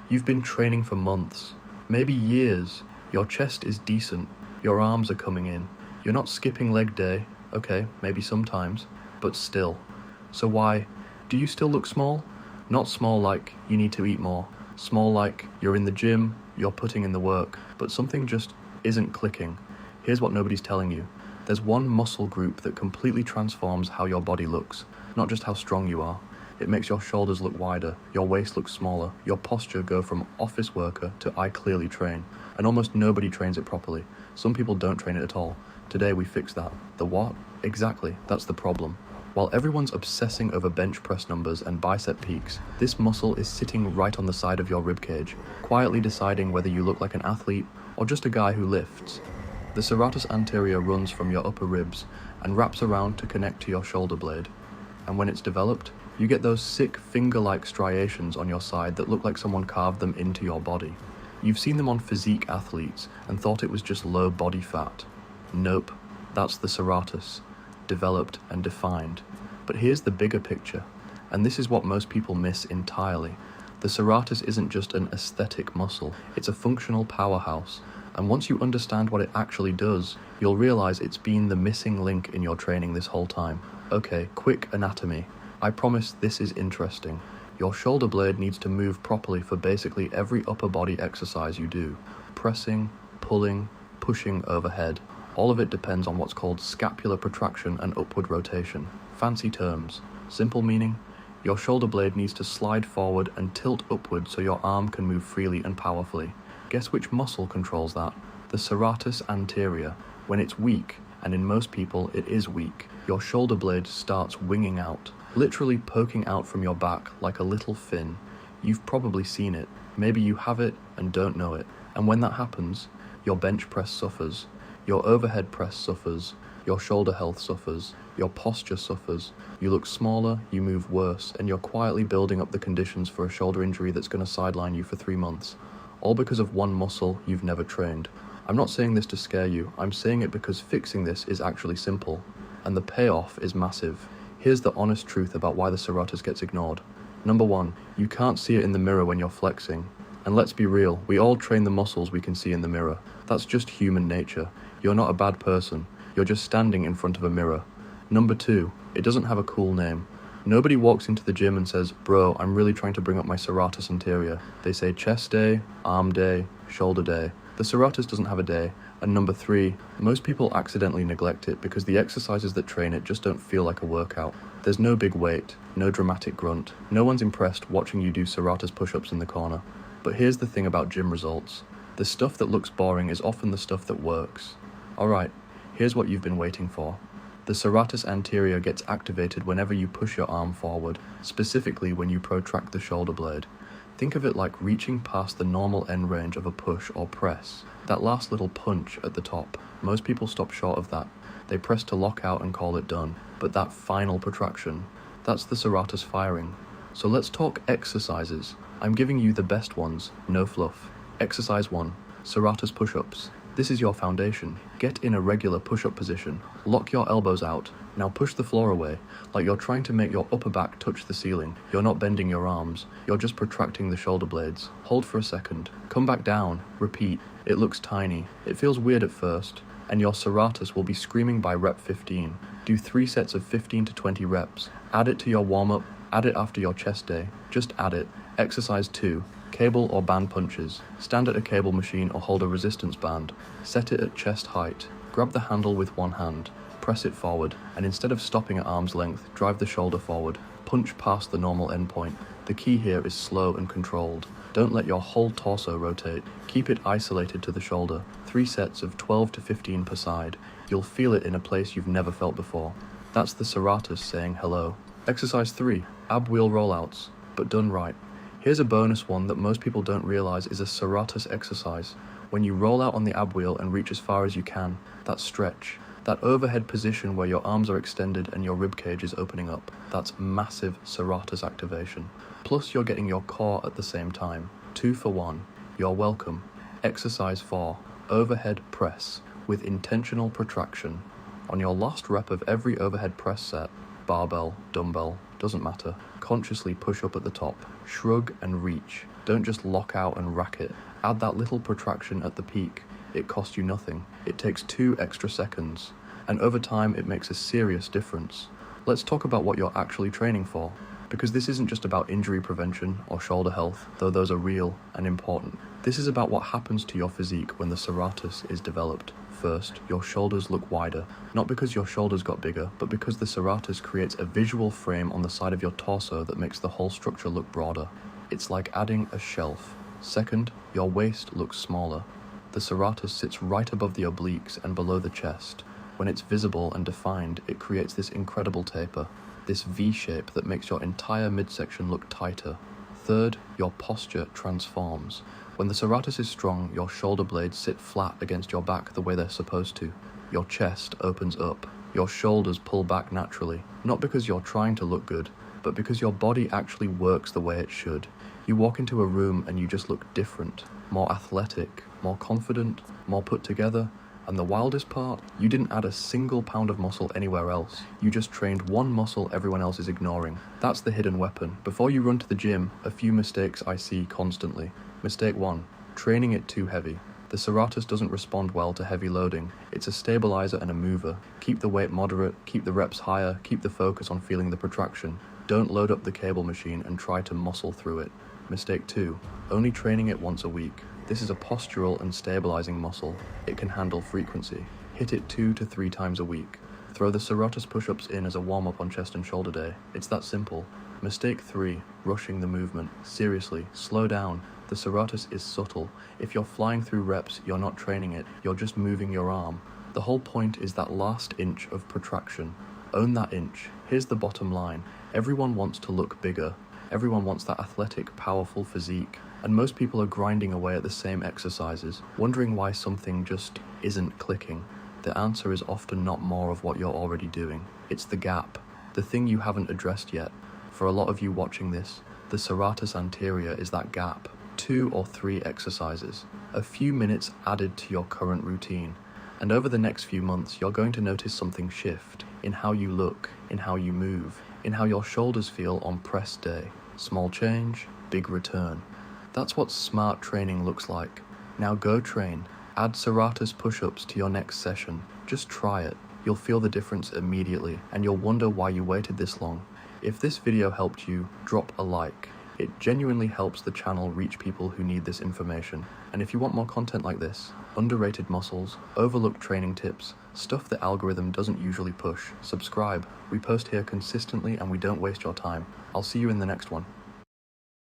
You've been training for months, maybe years. Your chest is decent, your arms are coming in. You're not skipping leg day, okay, maybe sometimes, but still. So why? Do you still look small? Not small like you need to eat more. Small like you're in the gym, you're putting in the work, but something just isn't clicking. Here's what nobody's telling you. There's one muscle group that completely transforms how your body looks, not just how strong you are. It makes your shoulders look wider, your waist look smaller, your posture go from office worker to I clearly train. And almost nobody trains it properly. Some people don't train it at all. Today we fix that. The what? Exactly, that's the problem. While everyone's obsessing over bench press numbers and bicep peaks, this muscle is sitting right on the side of your ribcage, quietly deciding whether you look like an athlete or just a guy who lifts. The serratus anterior runs from your upper ribs and wraps around to connect to your shoulder blade. And when it's developed, you get those sick finger-like striations on your side that look like someone carved them into your body. You've seen them on physique athletes and thought it was just low body fat. Nope, that's the serratus, developed and defined. But here's the bigger picture, and this is what most people miss entirely. The serratus isn't just an aesthetic muscle, it's a functional powerhouse. And once you understand what it actually does, you'll realize it's been the missing link in your training this whole time. Okay, quick anatomy. I promise this is interesting. Your shoulder blade needs to move properly for basically every upper body exercise you do. Pressing, pulling, pushing overhead. All of it depends on what's called scapular protraction and upward rotation. Fancy terms. Simple meaning, your shoulder blade needs to slide forward and tilt upward so your arm can move freely and powerfully. Guess which muscle controls that? The serratus anterior. When it's weak, and in most people it is weak, your shoulder blade starts winging out, literally poking out from your back like a little fin. You've probably seen it. Maybe you have it and don't know it. And when that happens, your bench press suffers, your overhead press suffers, your shoulder health suffers, your posture suffers, you look smaller, you move worse, and you're quietly building up the conditions for a shoulder injury that's going to sideline you for 3 months. All because of one muscle you've never trained. I'm not saying this to scare you, I'm saying it because fixing this is actually simple, and the payoff is massive. Here's the honest truth about why the serratus gets ignored. Number 1, you can't see it in the mirror when you're flexing. And let's be real, we all train the muscles we can see in the mirror. That's just human nature. You're not a bad person, you're just standing in front of a mirror. Number 2, it doesn't have a cool name. Nobody walks into the gym and says, bro, I'm really trying to bring up my serratus anterior. They say chest day, arm day, shoulder day. The serratus doesn't have a day. And number 3, most people accidentally neglect it because the exercises that train it just don't feel like a workout. There's no big weight, no dramatic grunt. No one's impressed watching you do serratus push-ups in the corner. But here's the thing about gym results. The stuff that looks boring is often the stuff that works. Alright, here's what you've been waiting for. The serratus anterior gets activated whenever you push your arm forward, specifically when you protract the shoulder blade. Think of it like reaching past the normal end range of a push or press. That last little punch at the top, most people stop short of that. They press to lock out and call it done. But that final protraction, that's the serratus firing. So let's talk exercises. I'm giving you the best ones, no fluff. Exercise 1, serratus push-ups. This is your foundation. Get in a regular push-up position. Lock your elbows out. Now push the floor away, like you're trying to make your upper back touch the ceiling. You're not bending your arms, you're just protracting the shoulder blades. Hold for a second. Come back down. Repeat. It looks tiny. It feels weird at first, and your serratus will be screaming by rep 15. Do 3 sets of 15 to 20 reps. Add it to your warm-up. Add it after your chest day. Just add it. Exercise 2. Cable or band punches. Stand at a cable machine or hold a resistance band. Set it at chest height. Grab the handle with one hand. Press it forward, and instead of stopping at arm's length, drive the shoulder forward. Punch past the normal endpoint. The key here is slow and controlled. Don't let your whole torso rotate. Keep it isolated to the shoulder. 3 sets of 12 to 15 per side. You'll feel it in a place you've never felt before. That's the serratus saying hello. Exercise 3. Ab wheel rollouts, but done right. Here's a bonus one that most people don't realize is a serratus exercise. When you roll out on the ab wheel and reach as far as you can, that stretch, that overhead position where your arms are extended and your ribcage is opening up, that's massive serratus activation. Plus you're getting your core at the same time. 2 for 1. You're welcome. Exercise 4. Overhead press with intentional protraction. On your last rep of every overhead press set, barbell, dumbbell, doesn't matter. Consciously push up at the top, shrug and reach. Don't just lock out and rack it. Add that little protraction at the peak. It costs you nothing. It takes 2 extra seconds. And over time, it makes a serious difference. Let's talk about what you're actually training for. Because this isn't just about injury prevention or shoulder health, though those are real and important. This is about what happens to your physique when the serratus is developed. First, your shoulders look wider, not because your shoulders got bigger, but because the serratus creates a visual frame on the side of your torso that makes the whole structure look broader. It's like adding a shelf. Second, your waist looks smaller. The serratus sits right above the obliques and below the chest. When it's visible and defined, it creates this incredible taper, this V shape that makes your entire midsection look tighter. Third, your posture transforms. When the serratus is strong, your shoulder blades sit flat against your back the way they're supposed to. Your chest opens up. Your shoulders pull back naturally, not because you're trying to look good, but because your body actually works the way it should. You walk into a room and you just look different, more athletic, more confident, more put together. And the wildest part, you didn't add a single pound of muscle anywhere else. You just trained one muscle everyone else is ignoring. That's the hidden weapon. Before you run to the gym, a few mistakes I see constantly. Mistake 1, training it too heavy. The serratus doesn't respond well to heavy loading. It's a stabilizer and a mover. Keep the weight moderate, keep the reps higher, keep the focus on feeling the protraction. Don't load up the cable machine and try to muscle through it. Mistake 2, only training it once a week. This is a postural and stabilizing muscle. It can handle frequency. Hit it 2 to 3 times a week. Throw the Serratus push-ups in as a warm-up on chest and shoulder day. It's that simple. Mistake 3, rushing the movement. Seriously, slow down. The Serratus is subtle. If you're flying through reps, you're not training it. You're just moving your arm. The whole point is that last inch of protraction. Own that inch. Here's the bottom line. Everyone wants to look bigger. Everyone wants that athletic, powerful physique. And most people are grinding away at the same exercises, wondering why something just isn't clicking. The answer is often not more of what you're already doing. It's the gap, the thing you haven't addressed yet. For a lot of you watching this, the Serratus anterior is that gap. 2 or 3 exercises, a few minutes added to your current routine. And over the next few months, you're going to notice something shift in how you look, in how you move, in how your shoulders feel on press day. Small change, big return. That's what smart training looks like. Now go train. Add Serratus push-ups to your next session. Just try it. You'll feel the difference immediately, and you'll wonder why you waited this long. If this video helped you, drop a like. It genuinely helps the channel reach people who need this information. And if you want more content like this, underrated muscles, overlooked training tips, stuff the algorithm doesn't usually push, subscribe. We post here consistently and we don't waste your time. I'll see you in the next one.